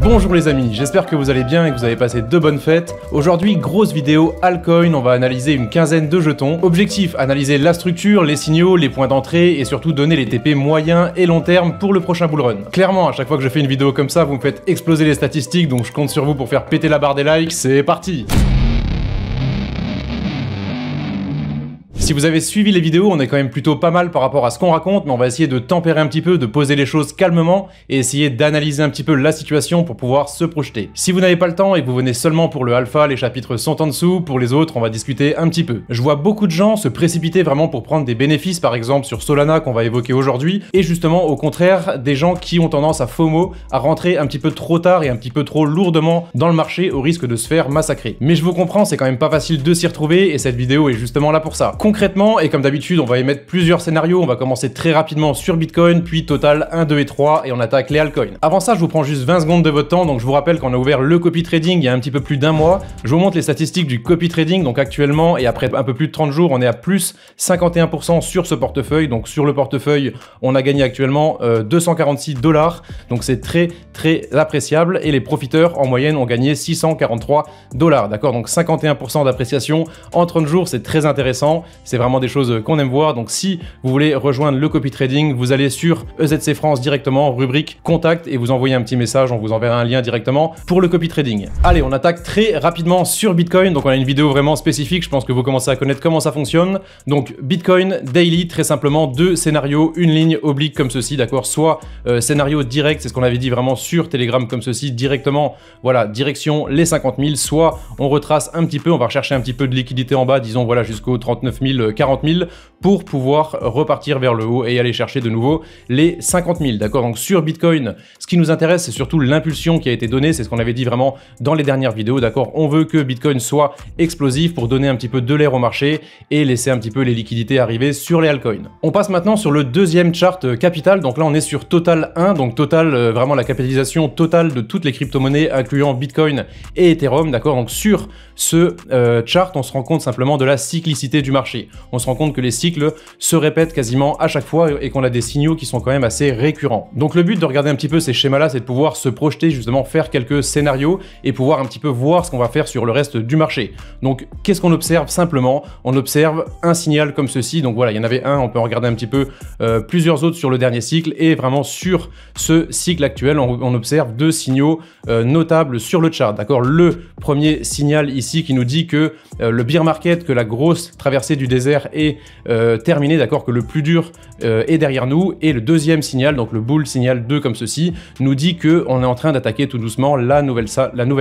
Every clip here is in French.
Bonjour les amis, j'espère que vous allez bien et que vous avez passé de bonnes fêtes. Aujourd'hui, grosse vidéo altcoin, on va analyser une quinzaine de jetons. Objectif, analyser la structure, les signaux, les points d'entrée et surtout donner les TP moyens et long terme pour le prochain bull run. Clairement, à chaque fois que je fais une vidéo comme ça, vous me faites exploser les statistiques, donc je compte sur vous pour faire péter la barre des likes, c'est parti! Si vous avez suivi les vidéos, on est quand même plutôt pas mal par rapport à ce qu'on raconte, mais on va essayer de tempérer un petit peu, de poser les choses calmement et essayer d'analyser un petit peu la situation pour pouvoir se projeter. Si vous n'avez pas le temps et que vous venez seulement pour le alpha, les chapitres sont en dessous, pour les autres, on va discuter un petit peu. Je vois beaucoup de gens se précipiter vraiment pour prendre des bénéfices, par exemple sur Solana qu'on va évoquer aujourd'hui, et justement au contraire, des gens qui ont tendance à FOMO, à rentrer un petit peu trop tard et un petit peu trop lourdement dans le marché au risque de se faire massacrer. Mais je vous comprends, c'est quand même pas facile de s'y retrouver et cette vidéo est justement là pour ça. Concrètement, et comme d'habitude, on va émettre plusieurs scénarios, on va commencer très rapidement sur Bitcoin, puis Total 1, 2 et 3, et on attaque les altcoins. Avant ça, je vous prends juste 20 secondes de votre temps, donc je vous rappelle qu'on a ouvert le copy trading il y a un petit peu plus d'un mois. Je vous montre les statistiques du copy trading, donc actuellement, et après un peu plus de 30 jours, on est à plus 51% sur ce portefeuille, donc sur le portefeuille, on a gagné actuellement 246 $, donc c'est très appréciable, et les profiteurs, en moyenne, ont gagné 643 $, d'accord? Donc 51% d'appréciation en 30 jours, c'est très intéressant, c'est vraiment des choses qu'on aime voir. Donc si vous voulez rejoindre le copy trading, vous allez sur EZC France directement, rubrique contact, et vous envoyez un petit message, on vous enverra un lien directement pour le copy trading. Allez, on attaque très rapidement sur Bitcoin. Donc on a une vidéo vraiment spécifique, je pense que vous commencez à connaître comment ça fonctionne. Donc Bitcoin daily, très simplement deux scénarios, une ligne oblique comme ceci, d'accord? Soit scénario direct, c'est ce qu'on avait dit vraiment sur Telegram comme ceci, directement, voilà, direction les 50 000, soit on retrace un petit peu, on va rechercher un petit peu de liquidité en bas, disons voilà jusqu'aux 39 000, 40 000 pour pouvoir repartir vers le haut et aller chercher de nouveau les 50 000, d'accord? Donc sur Bitcoin, ce qui nous intéresse, c'est surtout l'impulsion qui a été donnée, c'est ce qu'on avait dit vraiment dans les dernières vidéos, d'accord? On veut que Bitcoin soit explosif pour donner un petit peu de l'air au marché et laisser un petit peu les liquidités arriver sur les altcoins. On passe maintenant sur le deuxième chart capital, donc là on est sur Total 1, donc Total, vraiment la capitalisation totale de toutes les crypto-monnaies incluant Bitcoin et Ethereum, d'accord? Donc sur ce chart, on se rend compte simplement de la cyclicité du marché. On se rend compte que les cycles se répètent quasiment à chaque fois et qu'on a des signaux qui sont quand même assez récurrents. Donc le but de regarder un petit peu ces schémas-là, c'est de pouvoir se projeter, justement faire quelques scénarios et pouvoir un petit peu voir ce qu'on va faire sur le reste du marché. Donc qu'est-ce qu'on observe simplement? On observe un signal comme ceci, donc voilà, il y en avait un, on peut en regarder un petit peu plusieurs autres sur le dernier cycle, et vraiment sur ce cycle actuel, on observe deux signaux notables sur le chart, d'accord? Le premier signal ici qui nous dit que le bear market, que la grosse traversée du désert est terminée, d'accord, que le plus dur est derrière nous, et le deuxième signal, donc le bull signal 2 comme ceci, nous dit que on est en train d'attaquer tout doucement la nouvelle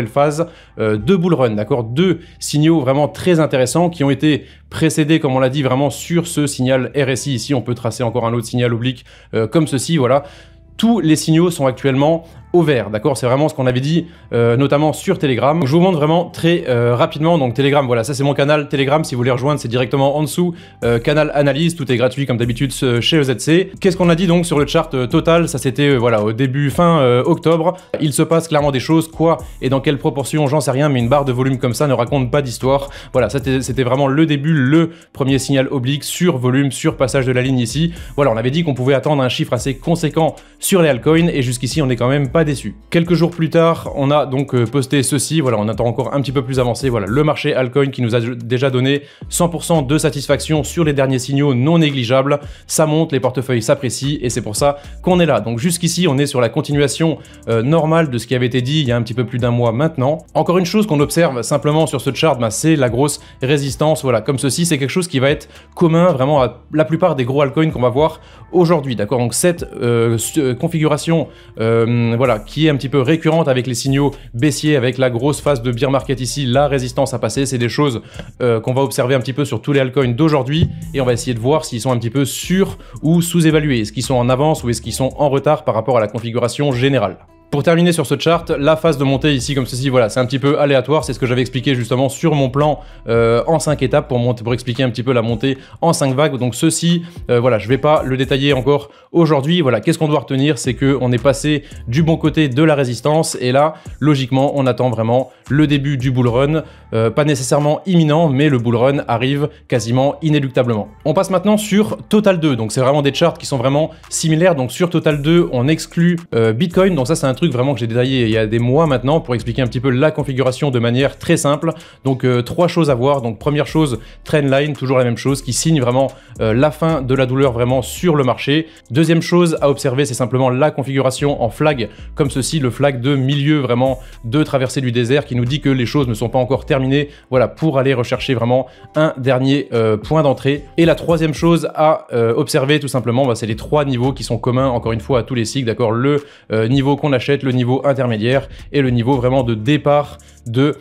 phase de bull run, d'accord? Deux signaux vraiment très intéressants qui ont été précédés, comme on l'a dit, vraiment sur ce signal RSI ici. On peut tracer encore un autre signal oblique comme ceci, voilà. Tous les signaux sont actuellement au vert, d'accord? C'est vraiment ce qu'on avait dit, notamment sur Telegram. Donc, je vous montre vraiment très rapidement. Donc Telegram, voilà, ça c'est mon canal Telegram. Si vous voulez rejoindre, c'est directement en dessous. Canal analyse, tout est gratuit comme d'habitude chez EZC. Qu'est-ce qu'on a dit donc sur le chart total? Ça c'était voilà au début fin octobre. Il se passe clairement des choses, quoi et dans quelle proportion, j'en sais rien, mais une barre de volume comme ça ne raconte pas d'histoire. Voilà, c'était vraiment le début, le premier signal oblique sur volume, sur passage de la ligne ici. Voilà, on avait dit qu'on pouvait attendre un chiffre assez conséquent sur les altcoins et jusqu'ici on n'est quand même pas déçu. Quelques jours plus tard, on a donc posté ceci, voilà, on attend encore un petit peu plus avancé, voilà, le marché altcoin qui nous a déjà donné 100% de satisfaction sur les derniers signaux non négligeables, ça monte, les portefeuilles s'apprécient et c'est pour ça qu'on est là. Donc jusqu'ici, on est sur la continuation normale de ce qui avait été dit il y a un petit peu plus d'un mois maintenant. Encore une chose qu'on observe simplement sur ce chart, bah, c'est la grosse résistance, voilà, comme ceci, c'est quelque chose qui va être commun vraiment à la plupart des gros altcoins qu'on va voir aujourd'hui, d'accord? Donc cette configuration, voilà, qui est un petit peu récurrente avec les signaux baissiers, avec la grosse phase de bear market ici, la résistance à passer, c'est des choses qu'on va observer un petit peu sur tous les altcoins d'aujourd'hui et on va essayer de voir s'ils sont un petit peu sur ou sous-évalués, est-ce qu'ils sont en avance ou est-ce qu'ils sont en retard par rapport à la configuration générale. Pour terminer sur ce chart, la phase de montée ici comme ceci, voilà, c'est un petit peu aléatoire, c'est ce que j'avais expliqué justement sur mon plan en 5 étapes pour expliquer un petit peu la montée en 5 vagues. Donc ceci, voilà, je vais pas le détailler encore aujourd'hui. Voilà, qu'est-ce qu'on doit retenir, c'est qu'on est passé du bon côté de la résistance et là, logiquement, on attend vraiment le début du bull run, pas nécessairement imminent, mais le bull run arrive quasiment inéluctablement. On passe maintenant sur Total 2, donc c'est vraiment des charts qui sont vraiment similaires. Donc sur Total 2, on exclut Bitcoin, donc ça c'est un truc truc vraiment que j'ai détaillé il y a des mois maintenant pour expliquer un petit peu la configuration de manière très simple. Donc 3 choses à voir. Donc première chose, Trendline, toujours la même chose, qui signe vraiment la fin de la douleur vraiment sur le marché. Deuxième chose à observer, c'est simplement la configuration en flag, comme ceci, le flag de milieu vraiment de traversée du désert qui nous dit que les choses ne sont pas encore terminées, voilà, pour aller rechercher vraiment un dernier point d'entrée. Et la troisième chose à observer tout simplement, bah, c'est les 3 niveaux qui sont communs encore une fois à tous les cycles, d'accord, le niveau qu'on achète, le niveau intermédiaire et le niveau vraiment de départ de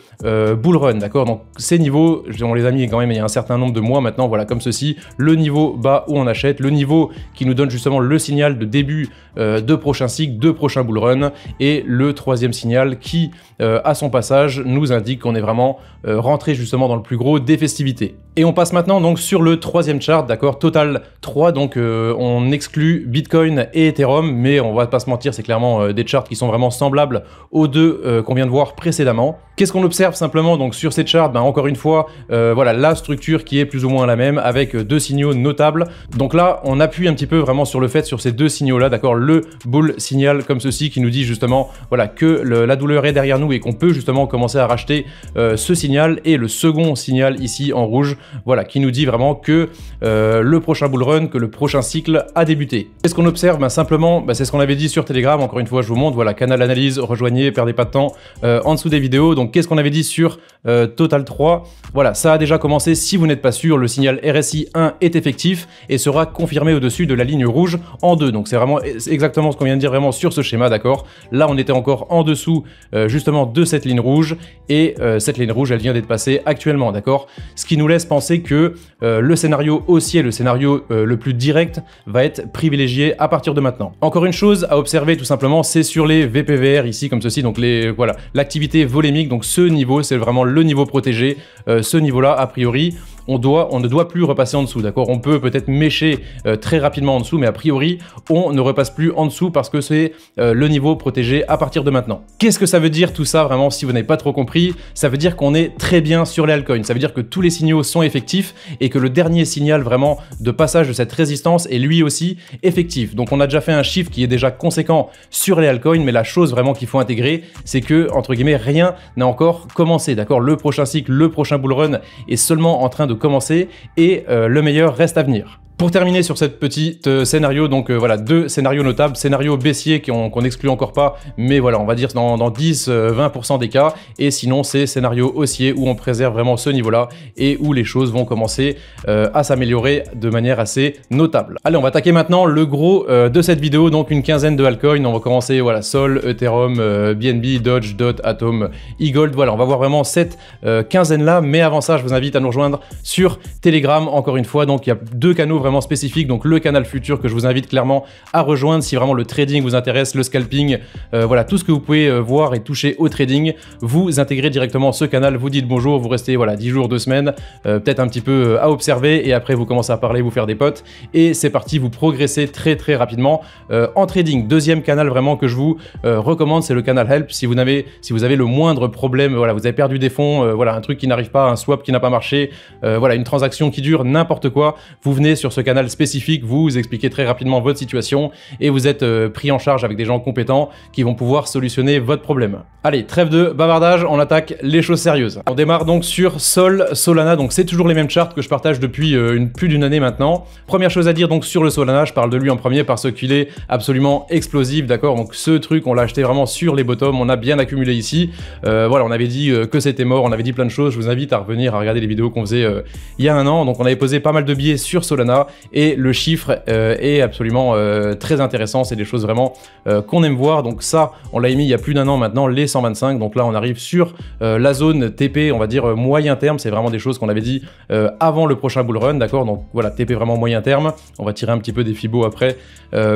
bull run, d'accord. Donc ces niveaux, on les a mis quand même il y a un certain nombre de mois maintenant, voilà, comme ceci, le niveau bas où on achète, le niveau qui nous donne justement le signal de début de prochain cycle, de prochain bull run, et le troisième signal qui à son passage nous indique qu'on est vraiment rentré justement dans le plus gros des festivités. Et on passe maintenant donc sur le troisième chart, d'accord, Total 3, donc on exclut Bitcoin et Ethereum, mais on va pas se mentir, c'est clairement des charts qui sont vraiment semblables aux deux qu'on vient de voir précédemment. Qu'est-ce qu'on observe simplement donc sur ces charts? Ben, encore une fois, voilà, la structure qui est plus ou moins la même avec 2 signaux notables. Donc là, on appuie un petit peu vraiment sur le fait, sur ces 2 signaux-là, d'accord, le bull signal comme ceci qui nous dit justement, voilà, que la douleur est derrière nous et qu'on peut justement commencer à racheter ce signal, et le second signal ici en rouge, voilà, qui nous dit vraiment que le prochain bull run, que le prochain cycle a débuté. Qu'est-ce qu'on observe? Ben, simplement, ben, c'est ce qu'on avait dit sur Telegram, encore une fois, je vous montre, voilà, canal analyse, rejoignez, perdez pas de temps en dessous des vidéos. Donc qu'est-ce qu'on avait dit sur Total 3? Voilà, ça a déjà commencé. Si vous n'êtes pas sûr, le signal RSI 1 est effectif et sera confirmé au-dessus de la ligne rouge en 2. Donc c'est vraiment exactement ce qu'on vient de dire vraiment sur ce schéma, d'accord. Là, on était encore en dessous justement de cette ligne rouge, et cette ligne rouge, elle vient d'être passée actuellement, d'accord. Ce qui nous laisse penser que le scénario haussier, le scénario le plus direct, va être privilégié à partir de maintenant. Encore une chose à observer tout simplement, c'est sur les VPVR ici comme ceci, donc voilà, l'activité volémique. Donc ce niveau, c'est vraiment le niveau protégé. Ce niveau-là, a priori, on ne doit plus repasser en dessous, d'accord. On peut peut-être mécher très rapidement en dessous, mais a priori, on ne repasse plus en dessous parce que c'est le niveau protégé à partir de maintenant. Qu'est-ce que ça veut dire tout ça vraiment, si vous n'avez pas trop compris? Ça veut dire qu'on est très bien sur les altcoins. Ça veut dire que tous les signaux sont effectifs et que le dernier signal vraiment de passage de cette résistance est lui aussi effectif. Donc on a déjà fait un chiffre qui est déjà conséquent sur les altcoins, mais la chose vraiment qu'il faut intégrer, c'est que, entre guillemets, rien n'a encore commencé, d'accord. Le prochain cycle, le prochain bull run est seulement en train de commencer, et le meilleur reste à venir. Pour terminer sur cette petite scénario, donc voilà, 2 scénarios notables, scénario baissier qu'on n'exclut encore pas, mais voilà, on va dire dans 10-20% des cas, et sinon c'est scénario haussier où on préserve vraiment ce niveau-là et où les choses vont commencer à s'améliorer de manière assez notable. Allez, on va attaquer maintenant le gros de cette vidéo, donc une quinzaine de altcoins. On va commencer, voilà, Sol, Ethereum, BNB, Doge, DOT, Atom, eGold. Voilà, on va voir vraiment cette quinzaine-là, mais avant ça, je vous invite à nous rejoindre sur Telegram, encore une fois. Donc il y a 2 canaux vraiment spécifique, donc le canal futur que je vous invite clairement à rejoindre si vraiment le trading vous intéresse, le scalping, voilà, tout ce que vous pouvez voir et toucher au trading, vous intégrez directement ce canal, vous dites bonjour, vous restez voilà 10 jours, 2 semaines, peut-être un petit peu à observer, et après vous commencez à parler, vous faire des potes, et c'est parti, vous progressez très rapidement en trading. Deuxième canal vraiment que je vous recommande, c'est le canal Help. Si vous avez le moindre problème, voilà, vous avez perdu des fonds, voilà, un truc qui n'arrive pas, un swap qui n'a pas marché, voilà, une transaction qui dure, n'importe quoi, vous venez sur ce canal spécifique, vous expliquez très rapidement votre situation et vous êtes pris en charge avec des gens compétents qui vont pouvoir solutionner votre problème. Allez, trêve de bavardage, on attaque les choses sérieuses. On démarre donc sur Sol, Solana, donc c'est toujours les mêmes charts que je partage depuis plus d'une année maintenant. Première chose à dire donc sur le Solana, je parle de lui en premier parce qu'il est absolument explosif, d'accord. Donc ce truc, on l'a acheté vraiment sur les bottoms, on a bien accumulé ici. Voilà, on avait dit que c'était mort, on avait dit plein de choses. Je vous invite à revenir à regarder les vidéos qu'on faisait il y a un an. Donc on avait posé pas mal de billets sur Solana et le chiffre est absolument très intéressant. C'est des choses vraiment qu'on aime voir. Donc ça, on l'a émis il y a plus d'un an maintenant, les 125. Donc là, on arrive sur la zone TP, on va dire moyen terme. C'est vraiment des choses qu'on avait dit avant le prochain bull run, d'accord. Donc voilà, TP vraiment moyen terme. On va tirer un petit peu des fibos après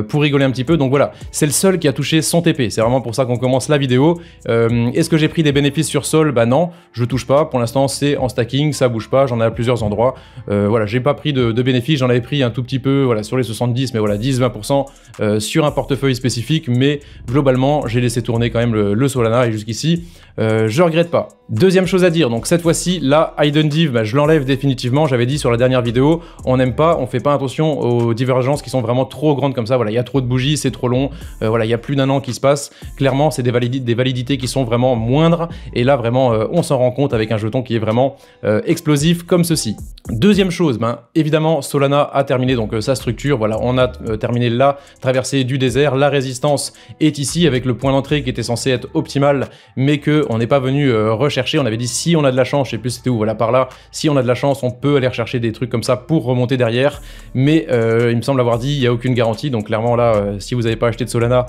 pour rigoler un petit peu. Donc voilà, c'est le seul qui a touché son TP. C'est vraiment pour ça qu'on commence la vidéo. Est-ce que j'ai pris des bénéfices sur Sol? Bah non, je touche pas. Pour l'instant, c'est en stacking, ça bouge pas. J'en ai à plusieurs endroits. Voilà, j'ai pas pris de bénéfices. J'en avais avait pris un tout petit peu voilà, sur les 70, mais voilà 10-20% sur un portefeuille spécifique, mais globalement j'ai laissé tourner quand même le Solana et jusqu'ici je regrette pas. Deuxième chose à dire, donc cette fois-ci la Hidden Div, bah, je l'enlève définitivement. J'avais dit sur la dernière vidéo, on n'aime pas, on fait pas attention aux divergences qui sont vraiment trop grandes comme ça. Voilà, il y a trop de bougies, c'est trop long, voilà, il y a plus d'un an qui se passe. Clairement, c'est des validités qui sont vraiment moindres et là vraiment on s'en rend compte avec un jeton qui est vraiment explosif comme ceci. Deuxième chose, ben, évidemment Solana a terminé donc sa structure, voilà, on a terminé la traversée du désert, la résistance est ici avec le point d'entrée qui était censé être optimal mais que on n'est pas venu rechercher. On avait dit si on a de la chance, je sais plus c'était où, voilà par là, si on a de la chance on peut aller rechercher des trucs comme ça pour remonter derrière, mais il me semble avoir dit il n'y a aucune garantie, donc clairement là si vous n'avez pas acheté de Solana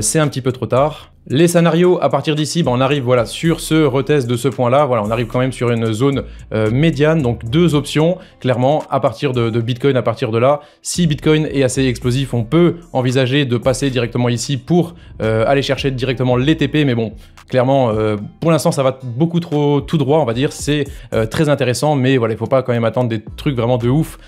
c'est un petit peu trop tard. Les scénarios à partir d'ici, ben on arrive voilà sur ce retest de ce point là, voilà on arrive quand même sur une zone médiane, donc deux options clairement à partir de Bitcoin. À partir de là, si Bitcoin est assez explosif, on peut envisager de passer directement ici pour aller chercher directement les TP, mais bon clairement pour l'instant ça va beaucoup trop tout droit on va dire, c'est très intéressant mais voilà il faut pas quand même attendre des trucs vraiment de ouf.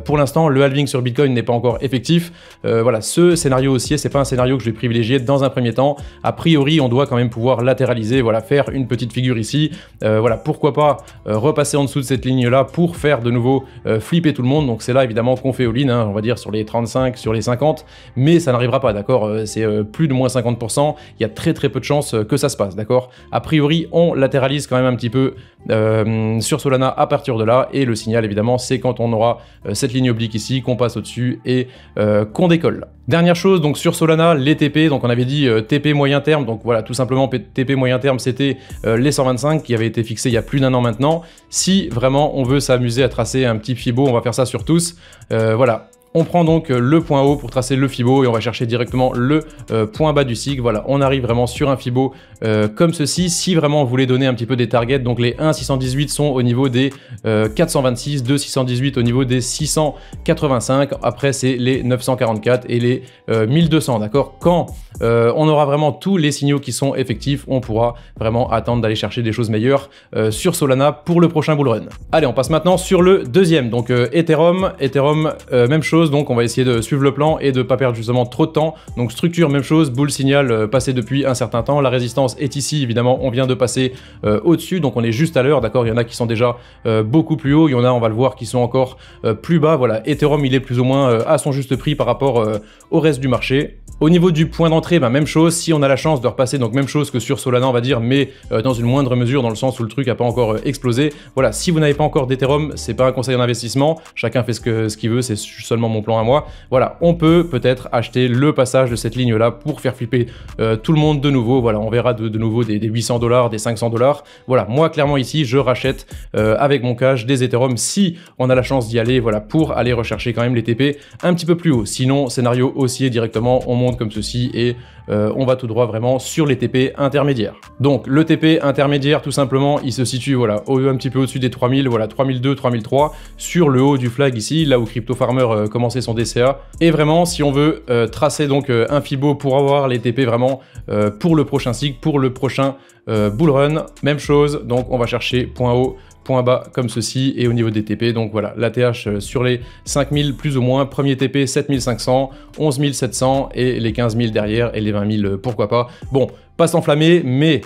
Pour l'instant le halving sur Bitcoin n'est pas encore effectif, voilà ce scénario haussier c'est pas un scénario que je vais privilégier dans un premier temps. A priori, on doit quand même pouvoir latéraliser, voilà, faire une petite figure ici. Voilà, pourquoi pas repasser en dessous de cette ligne-là pour faire de nouveau flipper tout le monde. Donc c'est là évidemment qu'on fait all-in, hein, on va dire sur les 35, sur les 50, mais ça n'arrivera pas, d'accord. C'est plus de moins 50%. Il y a très peu de chances que ça se passe, d'accord. A priori, on latéralise quand même un petit peu sur Solana à partir de là, et le signal évidemment, c'est quand on aura cette ligne oblique ici, qu'on passe au-dessus et qu'on décolle. Dernière chose, donc sur Solana, les TP, donc on avait dit TP moyen terme, donc voilà, tout simplement TP moyen terme, c'était les 125 qui avaient été fixés il y a plus d'un an maintenant. Si vraiment on veut s'amuser à tracer un petit Fibo, on va faire ça sur tous, voilà. On prend donc le point haut pour tracer le Fibo et on va chercher directement le point bas du cycle. Voilà, on arrive vraiment sur un Fibo comme ceci. Si vraiment on voulait donner un petit peu des targets, donc les 1,618 sont au niveau des 426, 2,618 au niveau des 685. Après, c'est les 944 et les 1200, d'accord. Quand on aura vraiment tous les signaux qui sont effectifs, on pourra vraiment attendre d'aller chercher des choses meilleures sur Solana pour le prochain bull run. Allez, on passe maintenant sur le deuxième, donc Ethereum, même chose. Donc on va essayer de suivre le plan et de pas perdre justement trop de temps. Donc structure même chose, bull signal passé depuis un certain temps, la résistance est ici évidemment, on vient de passer au-dessus, donc on est juste à l'heure, d'accord. Il y en a qui sont déjà beaucoup plus haut, il y en a on va le voir qui sont encore plus bas. Voilà, Ethereum il est plus ou moins à son juste prix par rapport au reste du marché. Au niveau du point d'entrée, ben, même chose, si on a la chance de repasser, donc même chose que sur Solana on va dire, mais dans une moindre mesure, dans le sens où le truc n'a pas encore explosé. Voilà, si vous n'avez pas encore d'Ethereum, c'est pas un conseil d'investissement, chacun fait ce qu'il veut, c'est seulement mon plan à moi. Voilà, on peut peut-être acheter le passage de cette ligne là pour faire flipper tout le monde de nouveau. Voilà, on verra de nouveau des 800 $, des 500 $. Voilà, moi clairement ici je rachète avec mon cash des Ethereum si on a la chance d'y aller, voilà, pour aller rechercher quand même les TP un petit peu plus haut. Sinon scénario haussier directement, on monte comme ceci et on va tout droit vraiment sur les TP intermédiaires. Donc le TP intermédiaire tout simplement il se situe voilà un petit peu au-dessus des 3000, voilà 3002, 3003 sur le haut du flag ici, là où Crypto Farmer commençait son DCA. Et vraiment si on veut tracer donc un Fibo pour avoir les TP vraiment pour le prochain cycle, pour le prochain bull run, même chose, donc on va chercher point haut, point bas comme ceci, et au niveau des TP, donc voilà, l'ATH sur les 5000 plus ou moins, premier TP 7500, 11700 et les 15000 derrière et les 20000 pourquoi pas. Bon, pas s'enflammer, mais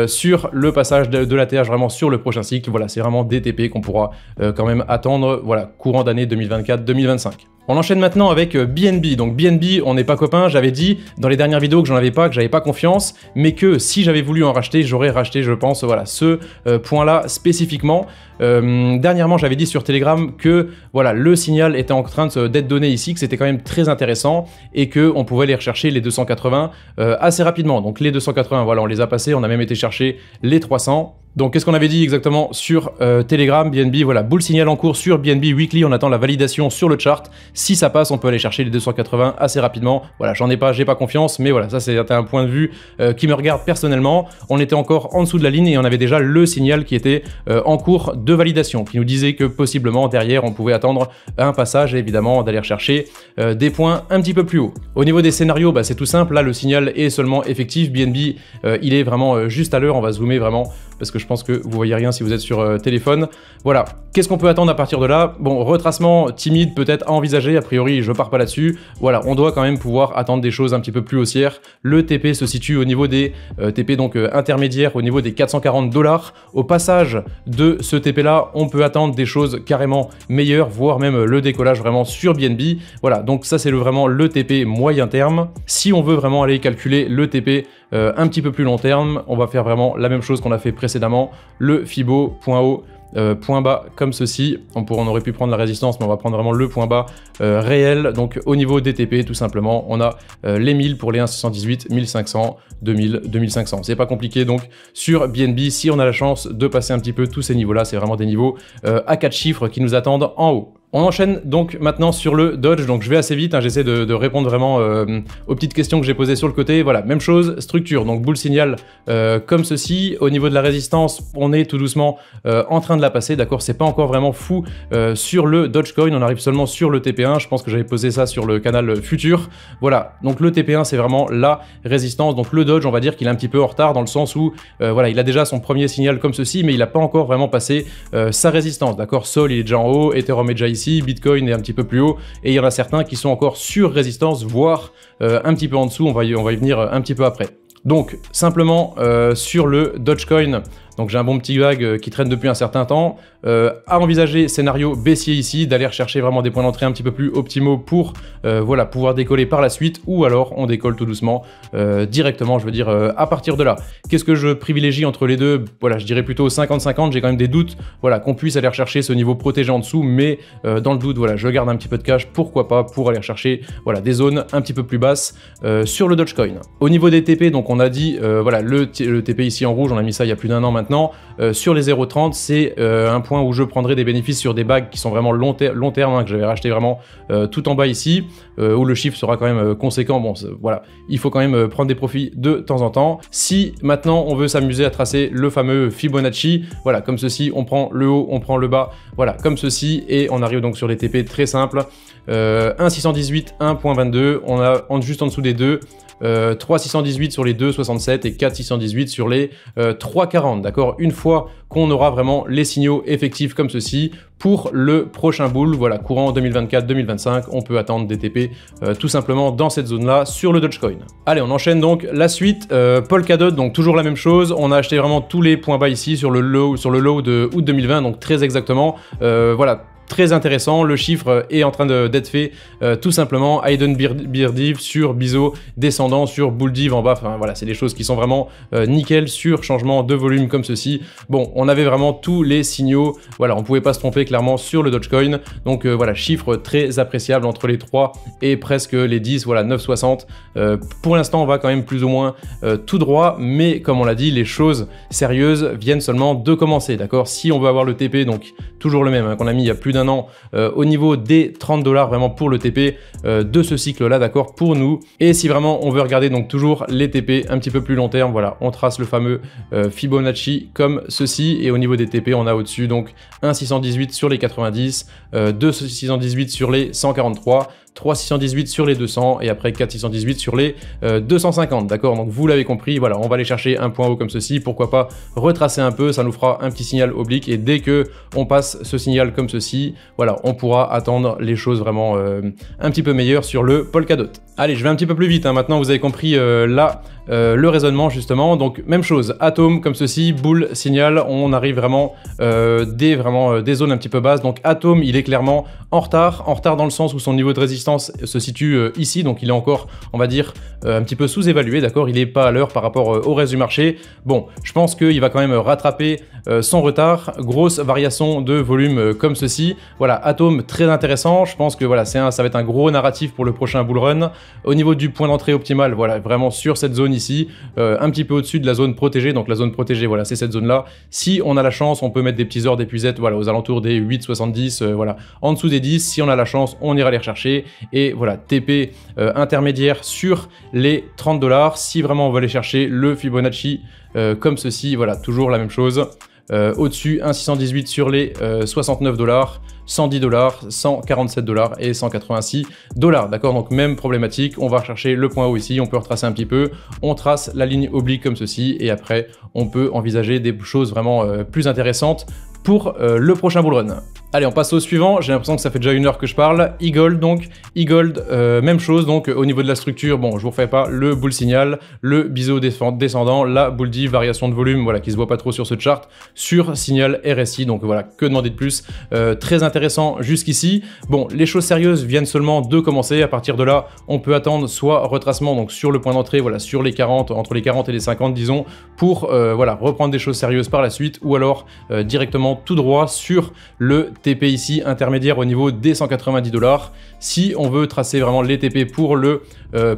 sur le passage de l'ATH vraiment sur le prochain cycle, voilà, c'est vraiment des TP qu'on pourra quand même attendre, voilà, courant d'année 2024-2025. On enchaîne maintenant avec BNB. Donc BNB, on n'est pas copains, j'avais dit dans les dernières vidéos que j'en avais pas, que j'avais pas confiance, mais que si j'avais voulu en racheter, j'aurais racheté, je pense, voilà, ce point-là spécifiquement. Dernièrement, j'avais dit sur Telegram que voilà, le signal était en train d'être donné ici, que c'était quand même très intéressant et que on pouvait aller rechercher les 280 assez rapidement. Donc les 280, voilà, on les a passés, on a même été chercher les 300. Donc qu'est-ce qu'on avait dit exactement sur Telegram, BNB, voilà, bull signal en cours sur BNB Weekly, on attend la validation sur le chart. Si ça passe, on peut aller chercher les 280 assez rapidement. Voilà, j'ai pas confiance, mais voilà, ça c'est un point de vue qui me regarde personnellement. On était encore en dessous de la ligne et on avait déjà le signal qui était en cours de validation, qui nous disait que possiblement derrière on pouvait attendre un passage et évidemment d'aller rechercher des points un petit peu plus haut. Au niveau des scénarios, bah, c'est tout simple, là le signal est seulement effectif, BNB il est vraiment juste à l'heure, on va zoomer vraiment parce que je je pense que vous voyez rien si vous êtes sur téléphone. Voilà, qu'est-ce qu'on peut attendre à partir de là? Bon, retracement timide peut-être à envisager, a priori je pars pas là-dessus. Voilà, on doit quand même pouvoir attendre des choses un petit peu plus haussières. Le TP se situe au niveau des TP donc intermédiaires, au niveau des 440 $. Au passage de ce TP là, on peut attendre des choses carrément meilleures, voire même le décollage vraiment sur BNB. Voilà, donc ça c'est vraiment le TP moyen terme. Si on veut vraiment aller calculer le TP un petit peu plus long terme, on va faire vraiment la même chose qu'on a fait précédemment, le Fibo point haut, point bas comme ceci. On aurait pu prendre la résistance, mais on va prendre vraiment le point bas réel. Donc au niveau des TP, tout simplement, on a les 1000 pour les 1,618, 1500, 2000, 2500. C'est pas compliqué. Donc sur BNB, si on a la chance de passer un petit peu tous ces niveaux-là, c'est vraiment des niveaux à 4 chiffres qui nous attendent en haut. On enchaîne donc maintenant sur le Dodge, donc je vais assez vite, hein, j'essaie de répondre vraiment aux petites questions que j'ai posées sur le côté. Voilà, même chose, structure, donc boule signal comme ceci. Au niveau de la résistance, on est tout doucement en train de la passer, d'accord, c'est pas encore vraiment fou sur le Dogecoin, on arrive seulement sur le TP1, je pense que j'avais posé ça sur le canal futur. Voilà, donc le TP1 c'est vraiment la résistance, donc le Dodge on va dire qu'il est un petit peu en retard dans le sens où voilà, il a déjà son premier signal comme ceci, mais il n'a pas encore vraiment passé sa résistance, d'accord. Sol il est déjà en haut, Ethereum est déjà ici, Bitcoin est un petit peu plus haut, et il y en a certains qui sont encore sur résistance, voire un petit peu en dessous, on va y venir un petit peu après. Donc simplement sur le Dogecoin, donc j'ai un bon petit vague qui traîne depuis un certain temps, à envisager scénario baissier ici, d'aller rechercher vraiment des points d'entrée un petit peu plus optimaux pour voilà, pouvoir décoller par la suite, ou alors on décolle tout doucement directement, je veux dire à partir de là. Qu'est-ce que je privilégie entre les deux? Voilà, je dirais plutôt 50-50, j'ai quand même des doutes, voilà, qu'on puisse aller rechercher ce niveau protégé en dessous, mais dans le doute, voilà, je garde un petit peu de cash, pourquoi pas, pour aller rechercher voilà, des zones un petit peu plus basses sur le Dogecoin. Au niveau des TP, donc on a dit, voilà, le TP ici en rouge, on a mis ça il y a plus d'un an maintenant, sur les 0,30, c'est un point où je prendrai des bénéfices sur des bagues qui sont vraiment long terme, hein, que j'avais racheté vraiment tout en bas ici, où le chiffre sera quand même conséquent. Bon, voilà, il faut quand même prendre des profits de temps en temps. Si maintenant on veut s'amuser à tracer le fameux Fibonacci, voilà, comme ceci, on prend le haut, on prend le bas, voilà, comme ceci, et on arrive donc sur les TP très simples, 1,618, 1,22, on a juste en dessous des deux, 3,618 sur les 2,67 et 4,618 sur les 3,40, d'accord. Une fois qu'on aura vraiment les signaux effectifs comme ceci, pour le prochain bull, voilà, courant 2024-2025, on peut attendre des TP tout simplement dans cette zone-là sur le Dogecoin. Allez, on enchaîne donc la suite. Polkadot, donc toujours la même chose. On a acheté vraiment tous les points bas ici sur le low de août 2020, donc très exactement. Voilà. Très intéressant, le chiffre est en train d'être fait tout simplement. Hayden Beardiv sur Bizo, descendant sur Bulldiv en bas, enfin voilà, c'est des choses qui sont vraiment nickel sur changement de volume comme ceci. Bon, on avait vraiment tous les signaux, voilà, on pouvait pas se tromper clairement sur le Dogecoin, donc voilà, chiffre très appréciable entre les 3 et presque les 10, voilà, 9,60. Pour l'instant, on va quand même plus ou moins tout droit, mais comme on l'a dit, les choses sérieuses viennent seulement de commencer, d'accord. Si on veut avoir le TP, donc toujours le même, hein, qu'on a mis il y a plus d'un an au niveau des 30 $, vraiment pour le TP de ce cycle là, d'accord, pour nous. Et si vraiment on veut regarder donc toujours les TP un petit peu plus long terme, voilà, on trace le fameux Fibonacci comme ceci, et au niveau des TP on a au-dessus donc 1,618 sur les 90, 2,618 sur les 143, 3,618 sur les 200 et après 4,618 sur les 250, d'accord. Donc vous l'avez compris, voilà, on va aller chercher un point haut comme ceci, pourquoi pas retracer un peu, ça nous fera un petit signal oblique, et dès que on passe ce signal comme ceci, voilà, on pourra attendre les choses vraiment un petit peu meilleures sur le Polkadot. Allez, je vais un petit peu plus vite, hein. Maintenant vous avez compris là le raisonnement justement. Donc même chose, Atom comme ceci, boule, signal, on arrive vraiment des zones un petit peu basses. Donc Atom, il est clairement en retard dans le sens où son niveau de résistance se situe ici, donc il est encore, on va dire, un petit peu sous-évalué, d'accord, il n'est pas à l'heure par rapport au reste du marché. Bon, je pense qu'il va quand même rattraper son retard, grosse variation de volume comme ceci. Voilà, Atom très intéressant, je pense que voilà, ça va être un gros narratif pour le prochain bull run. Au niveau du point d'entrée optimal, voilà, vraiment sur cette zone ici, un petit peu au-dessus de la zone protégée, donc la zone protégée, voilà, c'est cette zone-là. Si on a la chance, on peut mettre des petits ordres d'épuisette, voilà, aux alentours des 8,70, voilà, en dessous des 10, si on a la chance, on ira les rechercher. Et voilà, TP intermédiaire sur les 30 $. Si vraiment on veut aller chercher le Fibonacci comme ceci, voilà, toujours la même chose. au-dessus 1,618 sur les 69 $, 110 $, 147 $ et 186 $. D'accord, donc même problématique, on va rechercher le point haut ici, on peut retracer un petit peu, on trace la ligne oblique comme ceci et après on peut envisager des choses vraiment plus intéressantes pour le prochain bull run. Allez, on passe au suivant. J'ai l'impression que ça fait déjà 1 heure que je parle. E-Gold, donc, E-Gold, même chose. Donc, au niveau de la structure, bon, je vous refais pas le bull signal, le biseau descendant, la bull div, variation de volume, voilà, qui se voit pas trop sur ce chart, sur signal RSI. Donc, voilà, que demander de plus. Très intéressant jusqu'ici. Bon, les choses sérieuses viennent seulement de commencer. À partir de là, on peut attendre soit retracement, donc sur le point d'entrée, voilà, sur les 40, entre les 40 et les 50, disons, pour, voilà, reprendre des choses sérieuses par la suite, ou alors directement tout droit sur le TP ici intermédiaire au niveau des 190 $. Si on veut tracer vraiment les TP pour le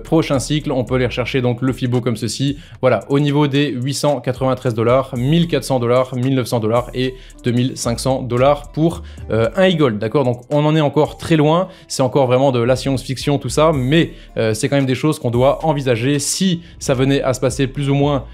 prochain cycle, on peut aller rechercher donc le Fibo comme ceci. Voilà, au niveau des 893 $, 1400 $, 1900 $ et 2500 $ pour un e-gold. D'accord, donc on en est encore très loin. C'est encore vraiment de la science-fiction tout ça, mais c'est quand même des choses qu'on doit envisager. Si ça venait à se passer plus ou moins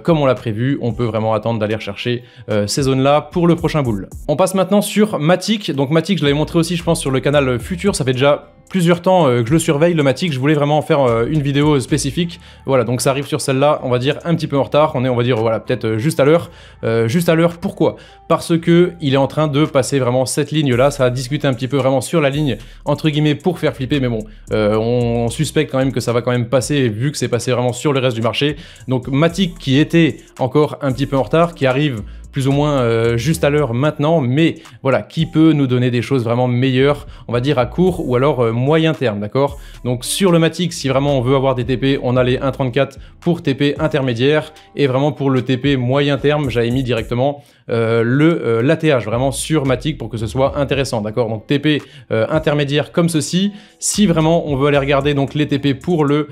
comme on l'a prévu, on peut vraiment attendre d'aller rechercher ces zones-là pour le prochain bull. On passe maintenant sur Matic. Donc Matic, je l'avais montré aussi, je pense, sur le canal Futur. Ça fait déjà plusieurs temps que je le surveille, le Matic. Je voulais vraiment en faire une vidéo spécifique. Voilà, donc ça arrive sur celle-là, on va dire un petit peu en retard. On est, on va dire, voilà, peut-être juste à l'heure. Juste à l'heure, pourquoi? Parce que il est en train de passer vraiment cette ligne-là. Ça a discuté un petit peu vraiment sur la ligne, entre guillemets, pour faire flipper. Mais bon, on suspecte quand même que ça va quand même passer, vu que c'est passé vraiment sur le reste du marché. Donc Matic, qui était encore un petit peu en retard, qui arrive plus ou moins juste à l'heure maintenant, mais voilà, qui peut nous donner des choses vraiment meilleures, on va dire à court ou alors moyen terme, d'accord? Donc sur le Matic, si vraiment on veut avoir des TP, on a les 1,34 pour TP intermédiaire, et vraiment pour le TP moyen terme, j'avais mis directement l'ATH vraiment sur Matic pour que ce soit intéressant, d'accord? Donc TP intermédiaire comme ceci. Si vraiment on veut aller regarder donc les TP pour le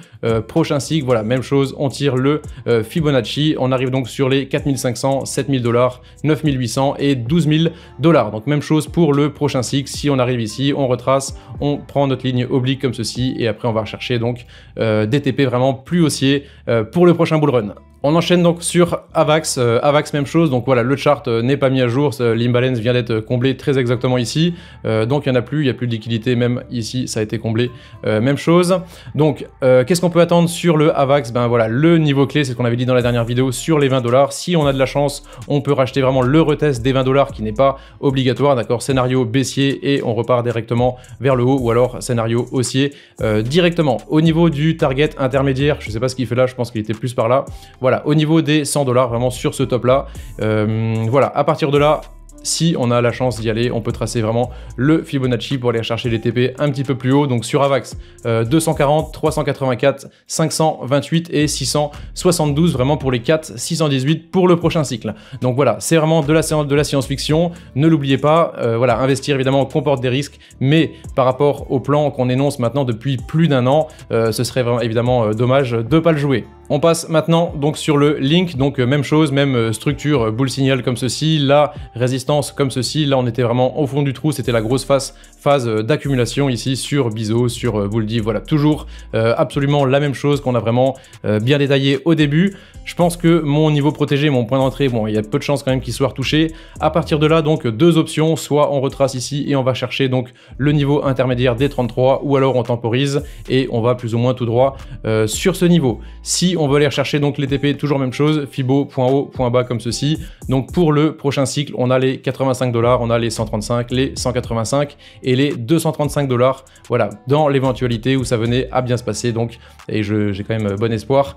prochain cycle, voilà, même chose, on tire le Fibonacci, on arrive donc sur les 4500, 7000 $, 9800 et 12 000 $. Donc même chose pour le prochain cycle. Si on arrive ici, on retrace, on prend notre ligne oblique comme ceci et après on va rechercher donc des TP vraiment plus haussiers pour le prochain bull run. On enchaîne donc sur Avax. Avax, même chose. Donc voilà, le chart n'est pas mis à jour. L'imbalance vient d'être comblé très exactement ici. Donc il n'y en a plus. Il n'y a plus de liquidité. Même ici, ça a été comblé. Même chose. Donc, qu'est-ce qu'on peut attendre sur le Avax? Ben voilà, le niveau clé, c'est ce qu'on avait dit dans la dernière vidéo sur les 20 $. Si on a de la chance, on peut racheter vraiment le retest des 20 $ qui n'est pas obligatoire. D'accord, scénario baissier et on repart directement vers le haut, ou alors scénario haussier directement. Au niveau du target intermédiaire, je ne sais pas ce qu'il fait là. Je pense qu'il était plus par là. Voilà. Au niveau des 100 $, vraiment sur ce top là, voilà, à partir de là, si on a la chance d'y aller, on peut tracer vraiment le Fibonacci pour aller chercher les TP un petit peu plus haut. Donc sur Avax, 240, 384, 528 et 672 vraiment pour les 4, 618 pour le prochain cycle. Donc voilà, c'est vraiment de la science-fiction. Ne l'oubliez pas, voilà, investir évidemment comporte des risques, mais par rapport au plan qu'on énonce maintenant depuis plus d'un an, ce serait vraiment évidemment dommage de ne pas le jouer. On passe maintenant donc sur le Link, donc même chose, même structure, bull signal comme ceci, la résistance comme ceci. Là on était vraiment au fond du trou, c'était la grosse phase d'accumulation ici sur Biseau, sur bull div, voilà, toujours absolument la même chose qu'on a vraiment bien détaillé au début. Je pense que mon niveau protégé, mon point d'entrée, bon, il y a peu de chances quand même qu'il soit retouché. À partir de là, donc deux options, soit on retrace ici et on va chercher donc le niveau intermédiaire des 33, ou alors on temporise et on va plus ou moins tout droit sur ce niveau. Si on veut aller rechercher donc les TP, toujours même chose, Fibo, point haut, point bas comme ceci. Donc pour le prochain cycle, on a les 85 $, on a les 135, les 185 et les 235 $. Voilà, dans l'éventualité où ça venait à bien se passer, donc, et j'ai quand même bon espoir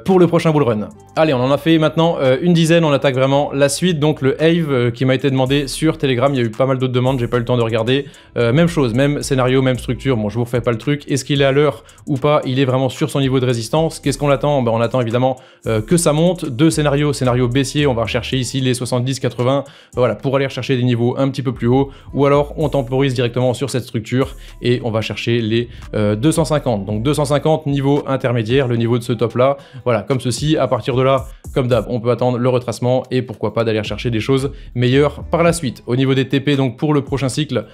pour le prochain bull run. Allez, on en a fait maintenant une dizaine, on attaque vraiment la suite. Donc le Ave qui m'a été demandé sur Telegram, il y a eu pas mal d'autres demandes, j'ai pas eu le temps de regarder. Même chose, même scénario, même structure. Bon, je vous refais pas le truc. Est-ce qu'il est à l'heure ou pas? Il est vraiment sur son niveau de résistance. Qu'est-ce qu'on attend? Ben, on attend évidemment que ça monte. Deux scénarios, scénario baissier, on va rechercher ici les 70-80, voilà, pour aller rechercher des niveaux un petit peu plus hauts, ou alors on temporise directement sur cette structure et on va chercher les 250. Donc 250 niveau intermédiaire, le niveau de ce top là, voilà, comme ceci. À partir de là, comme d'hab, on peut attendre le retracement et pourquoi pas d'aller chercher des choses meilleures par la suite. Au niveau des TP, donc pour le prochain cycle,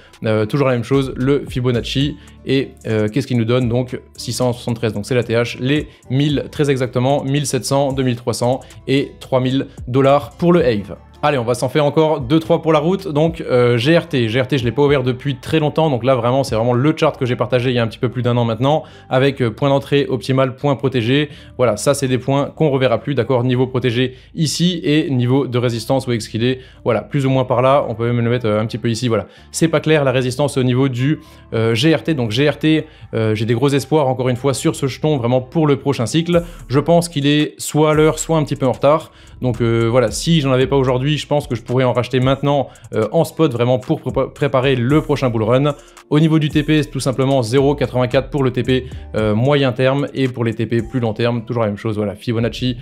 toujours la même chose, le Fibonacci. Et qu'est-ce qu'il nous donne? Donc 673, donc c'est la TH, les 1000 très exactement, 1700, 2300 et 3000 $ pour le Ave. Allez, on va s'en faire encore 2-3 pour la route. Donc GRT, je l'ai pas ouvert depuis très longtemps, donc là vraiment c'est vraiment le chart que j'ai partagé il y a un petit peu plus d'1 an maintenant, avec point d'entrée optimal, point protégé. Voilà, ça c'est des points qu'on reverra plus, d'accord, niveau protégé ici et niveau de résistance où est-ce qu'il est, voilà, plus ou moins par là, on peut même le mettre un petit peu ici, voilà. C'est pas clair la résistance au niveau du GRT, donc GRT, j'ai des gros espoirs encore une fois sur ce jeton vraiment pour le prochain cycle. Je pense qu'il est soit à l'heure, soit un petit peu en retard. Donc voilà, si j'en avais pas aujourd'hui, je pense que je pourrais en racheter maintenant en spot vraiment pour préparer le prochain bull run. Au niveau du TP, c'est tout simplement 0,84 pour le TP moyen terme et pour les TP plus long terme, toujours la même chose, voilà, Fibonacci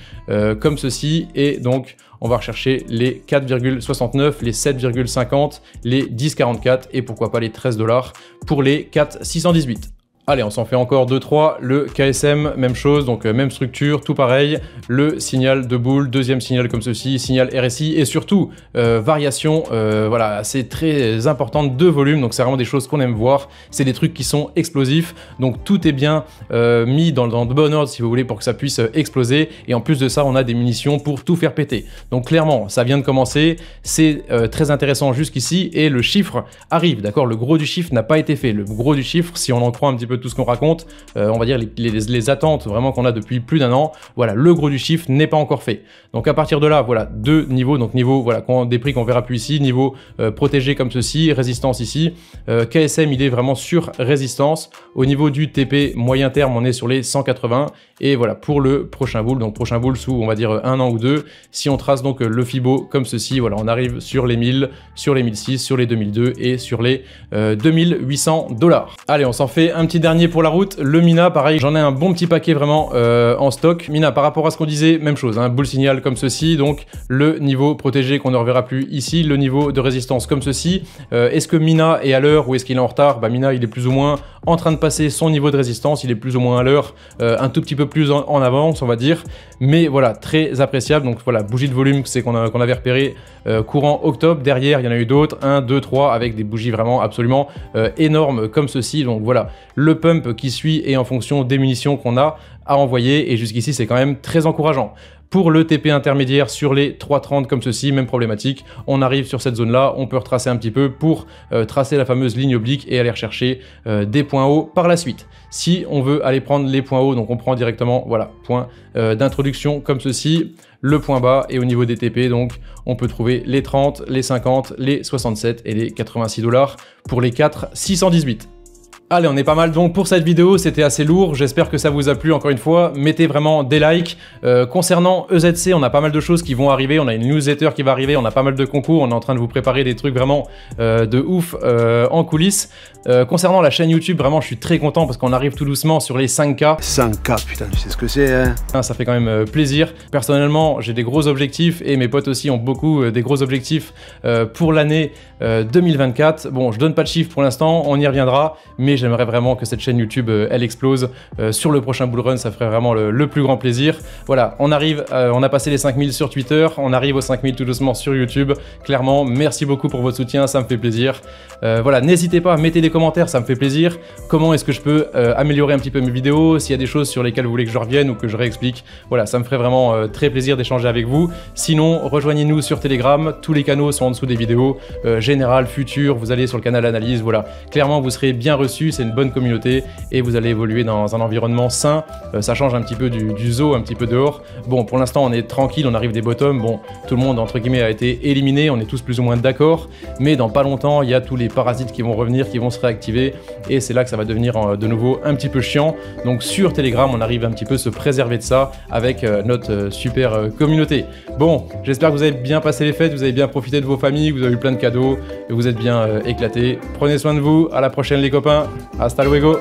comme ceci. Et donc, on va rechercher les 4,69, les 7,50, les 10,44 et pourquoi pas les 13 $ pour les 4,618. Allez, on s'en fait encore 2-3. Le KSM, même chose, donc même structure, tout pareil. Le signal de boule, deuxième signal comme ceci, signal RSI et surtout variation, voilà, c'est très importante de volume. Donc c'est vraiment des choses qu'on aime voir. C'est des trucs qui sont explosifs. Donc tout est bien mis dans de bon ordre si vous voulez pour que ça puisse exploser. Et en plus de ça, on a des munitions pour tout faire péter. Donc clairement, ça vient de commencer. C'est très intéressant jusqu'ici et le chiffre arrive, d'accord? Le gros du chiffre n'a pas été fait. Le gros du chiffre, si on en croit un petit peu tout ce qu'on raconte, on va dire les attentes vraiment qu'on a depuis plus d'1 an, voilà, le gros du chiffre n'est pas encore fait. Donc à partir de là, voilà, deux niveaux, donc niveau, voilà, des prix qu'on verra plus ici, niveau protégé comme ceci, résistance ici, KSM il est vraiment sur résistance. Au niveau du TP moyen terme, on est sur les 180 et voilà, pour le prochain bull, donc prochain bull sous on va dire 1 an ou 2, si on trace donc le Fibo comme ceci, voilà, on arrive sur les 1000, sur les 1006, sur les 2002 et sur les 2800 $. Allez, on s'en fait un petit dernier pour la route. Le Mina, pareil, j'en ai un bon petit paquet vraiment en stock. Mina, par rapport à ce qu'on disait, même chose, hein, bull signal comme ceci, donc le niveau protégé qu'on ne reverra plus ici, le niveau de résistance comme ceci. Est-ce que Mina est à l'heure ou est-ce qu'il est en retard? Bah, Mina, il est plus ou moins en train de passer son niveau de résistance, il est plus ou moins à l'heure, un tout petit peu plus en avance, on va dire, mais voilà, très appréciable. Donc voilà, bougie de volume, c'est qu'on avait repéré courant octobre. Derrière, il y en a eu d'autres, 1, 2, 3, avec des bougies vraiment absolument énormes comme ceci. Donc voilà, le pump qui suit et en fonction des munitions qu'on a à envoyer, et jusqu'ici c'est quand même très encourageant. Pour le TP intermédiaire sur les 3,30 comme ceci, même problématique, on arrive sur cette zone là, on peut retracer un petit peu pour tracer la fameuse ligne oblique et aller rechercher des points hauts par la suite. Si on veut aller prendre les points hauts, donc on prend directement, voilà, point d'introduction comme ceci, le point bas, et au niveau des TP, donc on peut trouver les 30, les 50, les 67 et les 86 $ pour les 4,618. Allez, on est pas mal donc pour cette vidéo, c'était assez lourd, j'espère que ça vous a plu encore une fois, mettez vraiment des likes. Concernant EZC, on a pas mal de choses qui vont arriver, on a une newsletter qui va arriver, on a pas mal de concours, on est en train de vous préparer des trucs vraiment de ouf en coulisses. Concernant la chaîne YouTube, vraiment je suis très content parce qu'on arrive tout doucement sur les 5K. 5K, putain, tu sais ce que c'est, hein? Ça fait quand même plaisir. Personnellement, j'ai des gros objectifs et mes potes aussi ont beaucoup des gros objectifs pour l'année 2024. Bon, je donne pas de chiffres pour l'instant, on y reviendra, mais j'aimerais vraiment que cette chaîne YouTube elle explose. Sur le prochain bull run, ça ferait vraiment le plus grand plaisir. Voilà, on arrive, on a passé les 5000 sur Twitter, on arrive aux 5000 tout doucement sur YouTube. Clairement, merci beaucoup pour votre soutien, ça me fait plaisir. Voilà, n'hésitez pas, mettez des commentaires, ça me fait plaisir. Comment est-ce que je peux améliorer un petit peu mes vidéos? S'il y a des choses sur lesquelles vous voulez que je revienne ou que je réexplique, voilà, ça me ferait vraiment très plaisir d'échanger avec vous. Sinon, rejoignez-nous sur Telegram, tous les canaux sont en dessous des vidéos. Général, futur, vous allez sur le canal analyse, voilà. Clairement, vous serez bien reçus, c'est une bonne communauté et vous allez évoluer dans un environnement sain. Ça change un petit peu du zoo, un petit peu dehors. Bon, pour l'instant, on est tranquille, on arrive des bottoms. Bon, tout le monde, entre guillemets, a été éliminé, on est tous plus ou moins d'accord. Mais dans pas longtemps, il y a tous les parasites qui vont revenir, qui vont se réactiver. Et c'est là que ça va devenir de nouveau un petit peu chiant. Donc sur Telegram, on arrive un petit peu se préserver de ça avec notre super communauté. Bon, j'espère que vous avez bien passé les fêtes, vous avez bien profité de vos familles, vous avez eu plein de cadeaux et vous êtes bien éclatés. Prenez soin de vous, à la prochaine les copains, hasta luego.